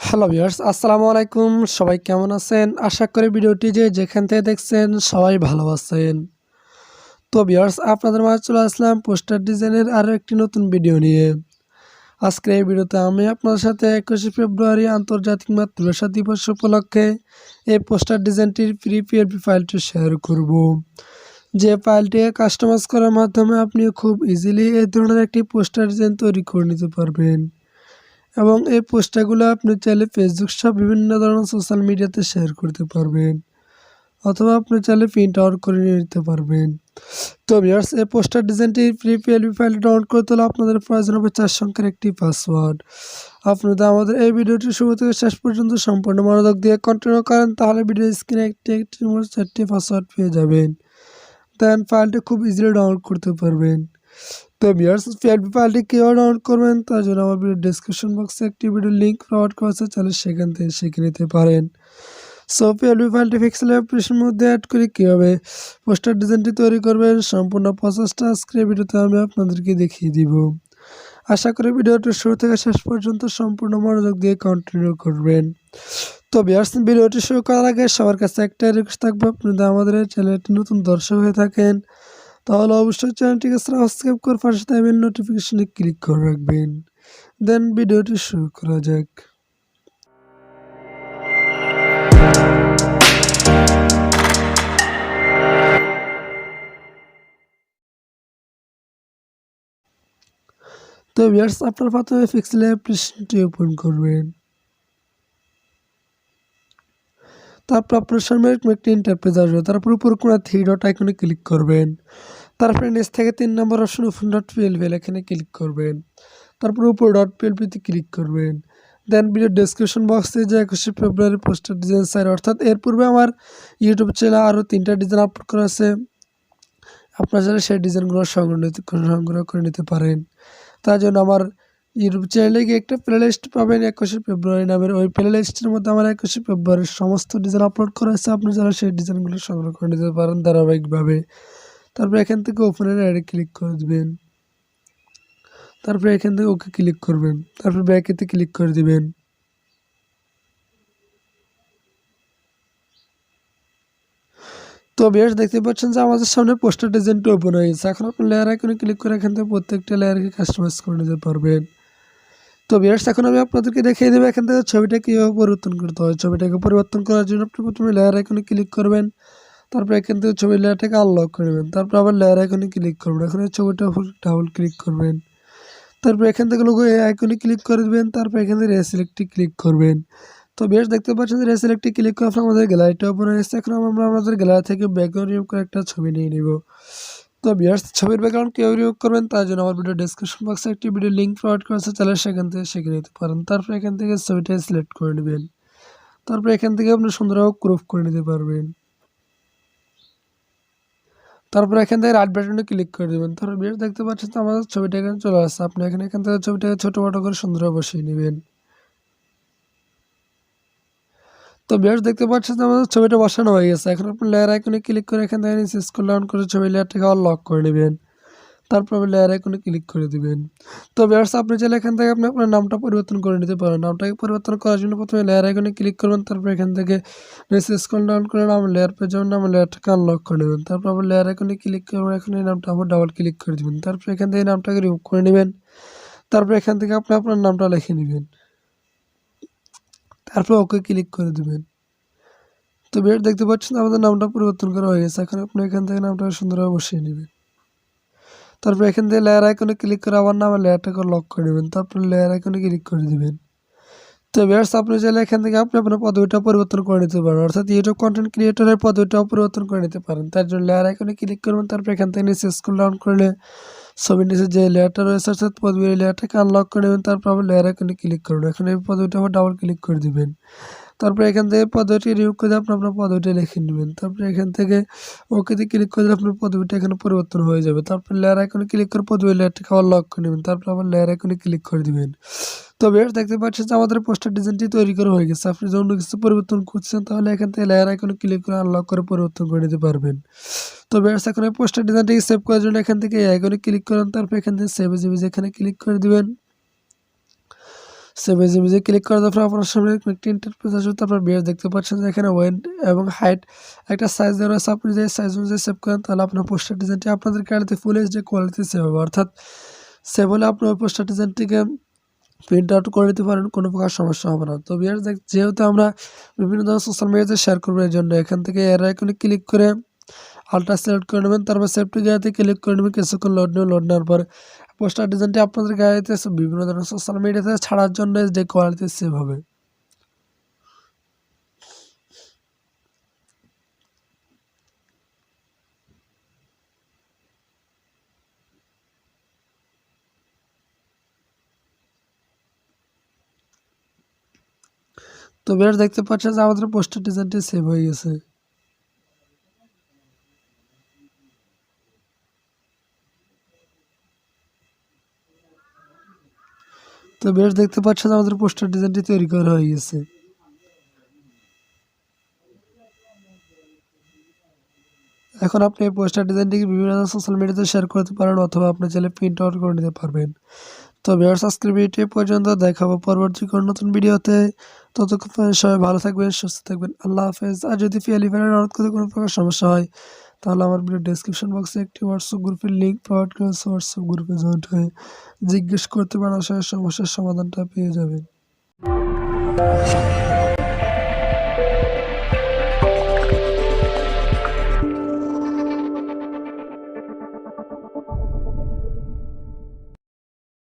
Hello viewers, আসসালামু আলাইকুম। সবাই কেমন আছেন? আশা করি ভিডিওটি যেখান থেকে দেখছেন সবাই ভালো আছেন। তো ভিউয়ার্স, আপনাদের মাঝে চলে আসলাম পোস্টার ডিজাইনের আরও একটি নতুন ভিডিও নিয়ে। আজকের এই ভিডিওতে আমি আপনাদের সাথে 21শে ফেব্রুয়ারি আন্তর্জাতিক মাতৃভাষা দিবস উপলক্ষে এই পোস্টার ডিজাইনটির ফ্রি পিএলপি ফাইলটি শেয়ার করব। যে ফাইলটি কাস্টমাইজ করার মাধ্যমে আপনি খুব ইজিলি এই ধরনের একটি পোস্টার ডিজাইন তৈরি করে নিতে পারবেন। এবং এই পোস্টারগুলো আপনি চাইলে ফেসবুক সহ বিভিন্ন ধরনের সোশ্যাল মিডিয়াতে শেয়ার করতে পারবেন, অথবা আপনি চাইলে প্রিন্ট আউট করে নিতে পারবেন। তো ভিউয়ার্স, এই পোস্টার ডিজাইনটি ফ্রি পিএলপি ফাইল ডাউনলোড করতে হলে আপনাদের প্রয়োজন হবে 4 সংখ্যার একটি পাসওয়ার্ড। আপনি যদি আমাদের এই ভিডিওটি শুরু থেকে শেষ পর্যন্ত সম্পূর্ণ মনোযোগ দিয়ে কন্টিনিউ করেন, তাহলে ভিডিও স্ক্রিনে একটি মোট 4টি পাসওয়ার্ড পেয়ে যাবেন। দেন ফাইলটি খুব ইজিলি ডাউনলোড করতে পারবেন। তো ভিউয়ার্স, পিএলপি ফাইলটি কীভাবে ডাউনলোড করবেন তার জন্য আমার ভিডিও ডেসক্রিপশন বক্সে একটি ভিডিও লিঙ্ক প্রোভাইড করা আছে, চাইলে সেখান থেকে শিখে নিতে পারেন। সো পিএলপি ফাইলটি পিক্সেল অ্যাপ্লিকেশনের মধ্যে অ্যাড করে কীভাবে পোস্টার ডিজাইনটি তৈরি করবেন সম্পূর্ণ প্রসেসটা আজকের ভিডিওতে আমি আপনাদেরকে দেখিয়ে দিব। আশা করি ভিডিওটি শুরু থেকে শেষ পর্যন্ত সম্পূর্ণ মনোযোগ দিয়ে কন্টিনিউ করবেন। তো ভিউয়ার্স, ভিডিওটি শুরু করার আগে সবার কাছে একটা রিকোয়েস্ট থাকবে, আপনি যদি আমাদের এই চ্যানেলটি নতুন দর্শক হয়ে থাকেন তাহলে অবশ্যই চ্যানেলটিকে সাবস্ক্রাইব করে পাশে থাকা বেল নোটিফিকেশনে ক্লিক করে রাখবেন। দেন ভিডিওটি শুরু করা যাক। তো ভিউয়ার্স, আপনার প্রথমে পিক্সেল অ্যাপ্লিকেশনটি ওপেন করবেন। তারপর আপনার সামনে একটি ইন্টারফেস আসবে, তারপর উপর কোণা 3 ডট আইকনে ক্লিক করবেন। তারপরে নিচ থেকে 3 নম্বর অপশন ওপেন ডট পিএলপি এখানে ক্লিক করবেন। তারপর উপর ডট পিএলপিতে ক্লিক করবেন। দেন ভিডিও ডেসক্রিপশন বক্সে যে 21শে ফেব্রুয়ারি পোস্টার ডিজাইন সাইট, অর্থাৎ এর পূর্বে আমার ইউটিউব চ্যানেলে আরও 3টা ডিজাইন আপলোড করা আছে। আপনারা চাইলে সেই ডিজাইনগুলো সংগ্রহ করে নিতে পারেন। তার জন্য আমার ইউটিউব চ্যানেলে গিয়ে একটা প্লে লিস্ট পাবেন 21শে ফেব্রুয়ারি নামের। ওই প্লে লিস্টের মধ্যে আমার 21শে ফেব্রুয়ারির সমস্ত ডিজাইন আপলোড করা আছে। আপনি যারা সেই ডিজাইনগুলো সংগ্রহ করে নিতে পারেন ধারাবাহিকভাবে। তারপর এখান থেকে ওপেনের অ্যাডে ক্লিক করে দেবেন। তারপরে এখান থেকে ওকে ক্লিক করবেন। তারপর ব্যাকেতে ক্লিক করে দিবেন। তো ভিউয়ার্স, দেখতে পাচ্ছেন যে আমাদের সামনে পোস্টার ডিজাইনটি ওপেন হয়ে গেছে। এখন আপনি লেয়ার আইকনে ক্লিক করে এখান থেকে প্রত্যেকটা লেয়ারকে কাস্টমাইজ করে নিতে পারবেন। তো ভিউয়ার্স, এখন আমি আপনাদেরকে দেখিয়ে দেবো এখান থেকে ছবিটা কীভাবে পরিবর্তন করতে হয়। ছবিটাকে পরিবর্তন করার জন্য আপনি প্রথমে লেয়ার আইকনে ক্লিক করবেন। তারপর এখান থেকে ছবির লেয়ারটাকে আনলক করে নেবেন। তারপর আবার লেয়ার আইকনে ক্লিক করবেন। এখন এই ছবিটা ডাবল ক্লিক করবেন। তারপর এখান থেকে লোগো এই আইকনে ক্লিক করে দেবেন। তারপর এখান থেকে রেসিলেক্টে ক্লিক করবেন। তো বেশ, দেখতে পাচ্ছেন যে রেসিলেক্টে ক্লিক করার পর আমাদের গ্যালারিটা ওপেন হয়ে গেছে। এখন আমরা আমাদের গ্যালারি থেকে ব্যাকগ্রাউন্ড রিমুভ করে একটা ছবি নিয়ে নিব। তো ভিউয়ার্স, ছবির ব্যাকগ্রাউন্ড কীভাবে রিমুভ করবেন তার জন্য আমার ভিডিও ডেসক্রিপশন বক্সে একটি ভিডিও লিঙ্ক প্রোভাইড করা আছে, চাইলে সেখান থেকে শিখে নিতে পারেন। তারপর এখান থেকে ছবিটা সিলেক্ট করে নেবেন। তারপর এখান থেকে আপনি সুন্দরভাবে ক্রপ করে নিতে পারবেন। তারপর এখান থেকে রাইট বাটনে ক্লিক করে দেবেন। তারপর ভিউয়ার্স, দেখতে পাচ্ছেন তো আমাদের ছবিটা এখানে চলে আসছে। আপনি এখান থেকে ছবিটাকে ছোটো বড়ো করে সুন্দরভাবে বসিয়ে নেবেন। তো ভিউয়ার্স, দেখতে পাচ্ছেন যে আমাদের ছবিটা বসানো হয়ে গেছে। এখন আপনি লেয়ার আইকনে ক্লিক করে এখান থেকে নিচে স্ক্রল ডাউন করে ছবি লেয়ারটাকে লক করে নেবেন। তারপর লেয়ার আইকনে ক্লিক করে দিবেন। তো ভিউয়ার্স, আপনি চাইলে এখান থেকে আপনি আপনার নামটা পরিবর্তন করে নিতে পারেন। নামটাকে পরিবর্তন করার জন্য প্রথমে লেয়ার আইকনে ক্লিক করবেন। তারপর এখান থেকে নিচে স্ক্রল ডাউন করে নাম লেয়ার পেয়ে যাবেন, নাম লেয়ারটাকে আনলক করে নেবেন। তারপর আবার লেয়ার আইকনে ক্লিক করবেন। এখন এই নামটা আবার ডাবল ক্লিক করে দিবেন। তারপর এখান থেকে নামটাকে রিমুভ করে নেবেন। তারপর এখান থেকে আপনি আপনার নামটা লিখে নেবেন। তারপর ওকে ক্লিক করে দেবেন। তো ভিউয়ার্স, দেখতে পাচ্ছেন আমাদের নামটা পরিবর্তন করা হয়ে গেছে। এখন আপনি এখান থেকে নামটা সুন্দরভাবে বসিয়ে নেবেন। তারপর এখান থেকে লেয়ার আইকনে ক্লিক করে আবার নামের লেয়ারটাকে লক করে নেবেন। তারপর লেয়ার আইকনে ক্লিক করে দিবেন। তো ভিউয়ার্স, আপনি চাইলে এখান থেকে আপনি আপনার পদবিটা পরিবর্তন করে নিতে পারেন, অর্থাৎ ইউটিউব কন্টেন্ট ক্রিয়েটরের পদবিটাও পরিবর্তন করে নিতে পারেন। তার জন্য লেয়ার আইকনে ক্লিক করবেন। তারপর এখান থেকে নিচে স্ক্রল ডাউন করলে ছবির নিচে যে লেয়ারটা রয়েছে অর্থাৎ পদবির লেয়ারটাকে আনলক করে নেবেন। তারপর আবার লেয়ার আইকনে ক্লিক করবেন। এখন এই পদবিটা আবার ডাবল ক্লিক করে দিবেন। তারপরে এখান থেকে পদবিটি রিমুভ করে আপনার পদবিটা লিখে নেবেন। তারপরে এখান থেকে ওকেতে ক্লিক করলে আপনার পদবিটা এখানে পরিবর্তন হয়ে যাবে। তারপর লেয়ার আইকনে ক্লিক করে পদবি লেয়ারটাকে আবার লক করে নেবেন। তারপর আবার লেয়ার আইকনে ক্লিক করে দিবেন। তো ভিউয়ার্স দেখতে পাচ্ছেন যে আমাদের পোস্টার ডিজাইনটি তৈরি করা হয়ে গেছে। আপনি যদি অন্য কিছু পরিবর্তন করছেন তাহলে এখান থেকে লেয়ার আইকনে ক্লিক করে আনলক করে পরিবর্তন করে নিতে পারবেন। তো ভিউয়ার্স এখন এই পোস্টার ডিজাইনটাকে সেভ করার জন্য এখান থেকে এই আইকনে ক্লিক করেন। তারপর এখান থেকে সেভ এজ ইমেজ এখানে ক্লিক করে দিবেন। সেভ এজ ইমেজে ক্লিক করার পর আপনার সামনে একটি ইন্টারফেস আসবে। তারপর ভিউয়ার্স দেখতে পাচ্ছেন যে এখানে ওয়েট এবং হাইট একটা সাইজ দেওয়া রয়েছে। আপনি যে সাইজ অনুযায়ী সেভ করেন তাহলে আপনার পোস্টার ডিজাইনটি আপনাদের গ্যালারিতে ফুল এইচডি কোয়ালিটি সেভ হবে। অর্থাৎ সেভ হলে আপনার ওই পোস্টার ডিজাইনটিকে প্রিন্ট আউট করে নিতে পারেন, কোনো প্রকার সমস্যা হবে না। তো ভিউয়ার্স যেহেতু আমরা বিভিন্ন ধরনের সোশ্যাল মিডিয়াতে শেয়ার করবো এই জন্য এখান থেকে এর আইকনে ক্লিক করে আলট্রা সিলেক্ট করে নেবেন। তারপর সেভ টু গ্যালারিতে ক্লিক করে নেবেন। কিছুক্ষণ লোড নেওয়ার পর পোস্টার ডিজাইনটি আপনাদের গ্যালারিতে বিভিন্ন ধরনের সোশ্যাল মিডিয়াতে ছাড়ার জন্য যে কোয়ালিটি সেভ হবে। তো ভিউয়ার্স দেখতে পাচ্ছেন যে আমাদের পোস্টার ডিজাইনটি সেভ হয়ে গেছে। তো ভিউয়ার্স দেখতে পাচ্ছেন আমাদের পোস্টার ডিজাইনটি তৈরি করা হয়ে গেছে। এখন আপনি এই পোস্টার ডিজাইনটিকে বিভিন্ন সোশ্যাল মিডিয়াতে শেয়ার করতে পারেন অথবা আপনি চাইলে প্রিন্ট আউট করে নিতে পারবেন। তো ভিউয়ার্স আজকের ভিডিওটি পর্যন্ত, দেখাবো পরবর্তী কোনো নতুন ভিডিওতে। ততক্ষণ সবাই ভালো থাকবেন, সুস্থ থাকবেন। আল্লাহ হাফেজ। আর যদি ফেয়ার অনুরোধ করতে কোনো প্রকার সমস্যা হয় তাহলে আমার ভিডিও ডেসক্রিপশন বক্সে একটি হোয়াটসঅ্যাপ গ্রুপের লিঙ্ক প্রোভাইড করেছে। হোয়াটসঅ্যাপ গ্রুপে জয়েন্ট হয়ে জিজ্ঞেস করতে পারেন, আসলে সমস্যার সমাধানটা পেয়ে যাবেন।